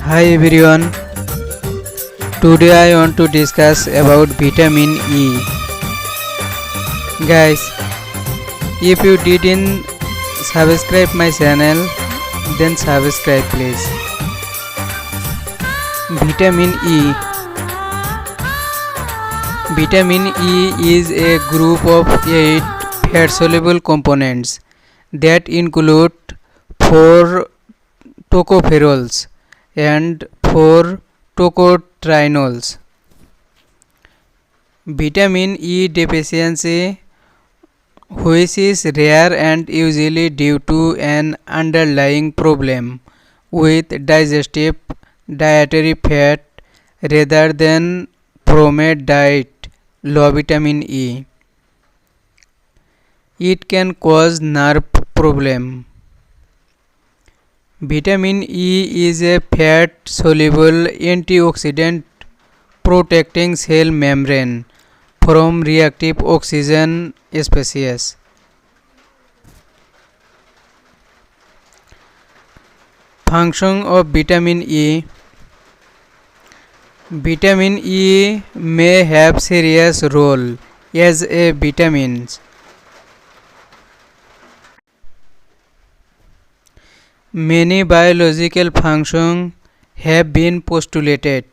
Hi everyone, today I want to discuss about vitamin E. Guys, if you didn't subscribe my channel, then subscribe please. Vitamin E. Vitamin E is a group of 8 fat-soluble components that include 4 tocopherols and 4 tocotrienols. Vitamin E deficiency, which is rare and usually due to an underlying problem with digestive dietary fat rather than from a diet low vitamin E. It can cause nerve problem. Vitamin E is a fat-soluble antioxidant protecting cell membrane from reactive oxygen species. Function of vitamin E. Vitamin E may have serious role as a vitamin. Many biological functions have been postulated,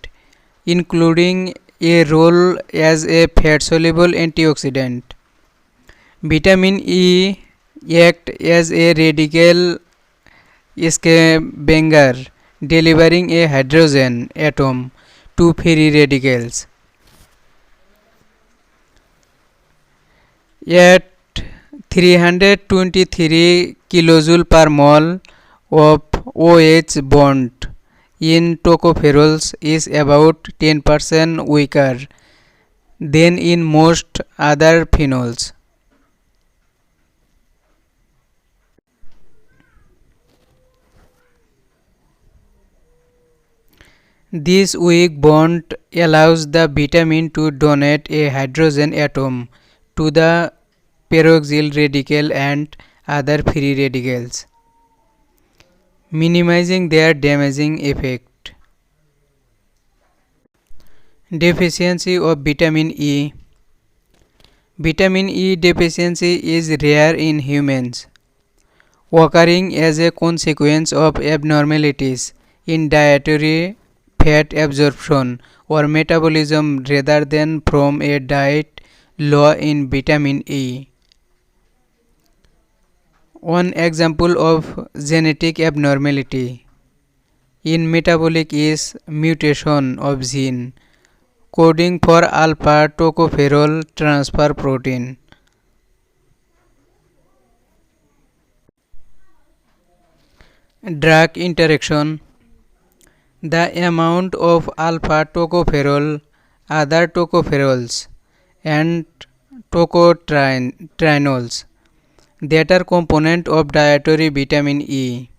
including a role as a fat-soluble antioxidant. Vitamin E acts as a radical scavenger, delivering a hydrogen atom to free radicals. At 323 kJ per mole of OH bond in tocopherols is about 10% weaker than in most other phenols. This weak bond allows the vitamin to donate a hydrogen atom to the peroxyl radical and other free radicals, minimizing their damaging effect. Deficiency of vitamin E. Vitamin E deficiency is rare in humans, occurring as a consequence of abnormalities in dietary fat absorption or metabolism rather than from a diet low in vitamin E. One example of genetic abnormality in metabolic is mutation of gene coding for alpha tocopherol transfer protein. Drug interaction. The amount of alpha tocopherol, other tocopherols, and tocotrienols that are component of dietary vitamin E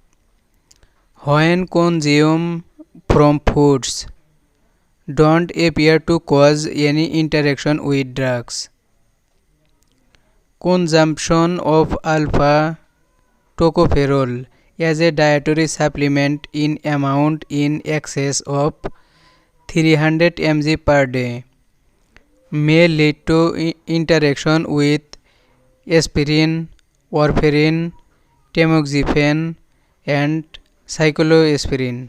when consumed from foods don't appear to cause any interaction with drugs. Consumption of alpha tocopherol as a dietary supplement in amount in excess of 300 mg per day may lead to interaction with aspirin, warfarin, tamoxifen, and cyclosporin.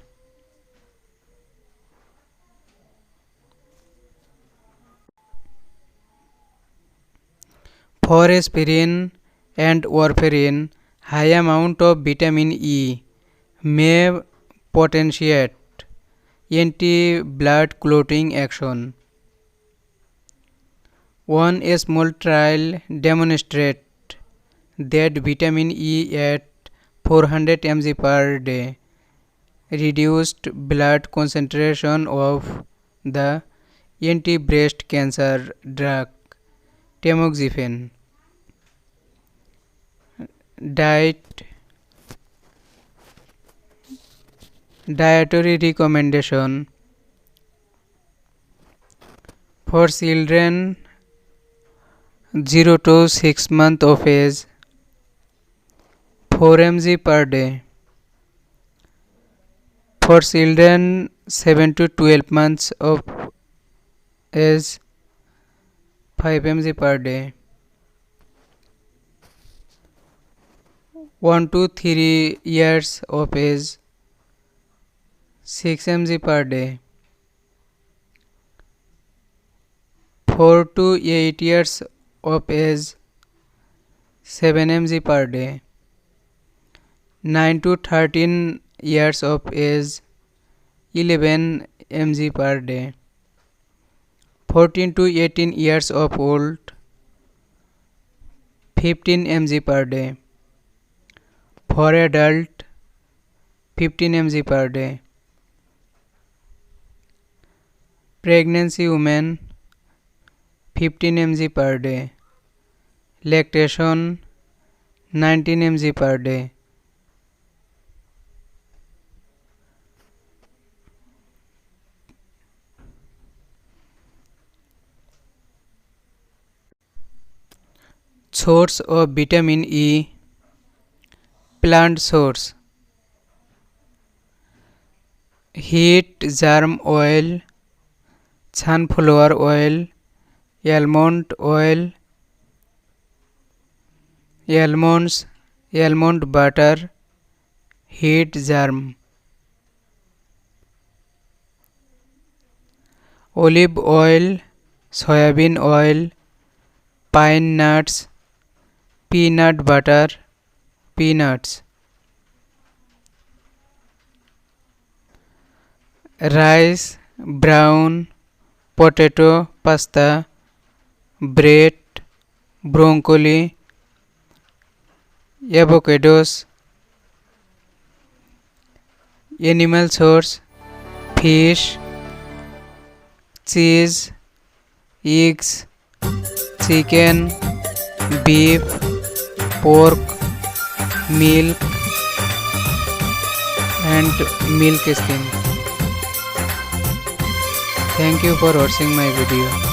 For aspirin and warfarin, high amount of vitamin E may potentiate anti-blood clotting action. One small trial demonstrated that vitamin E at 400 mg per day reduced blood concentration of the anti-breast cancer drug tamoxifen. Dietary recommendation for children 0 to 6 months of age, 4 mg per day. For children 7 to 12 months of age, 5 mg per day. 1 to 3 years of age, 6 mg per day. 4 to 8 years of age, 7 mg per day. 9 to 13 years of age, 11 mg per day. 14 to 18 years of old, 15 mg per day. For adult, 15 mg per day. Pregnancy women, 15 mg per day. Lactation, 19 mg per day. Source of vitamin E. Plant source: heat germ oil, sunflower oil, almond oil, almonds, almond butter, heat germ. Olive oil, soybean oil, pine nuts, peanut butter, peanuts. Rice, brown, potato, pasta, bread, broccoli, avocados. Animal source: fish, cheese, eggs, chicken, beef, pork, milk and milk skim. Thank you for watching my video.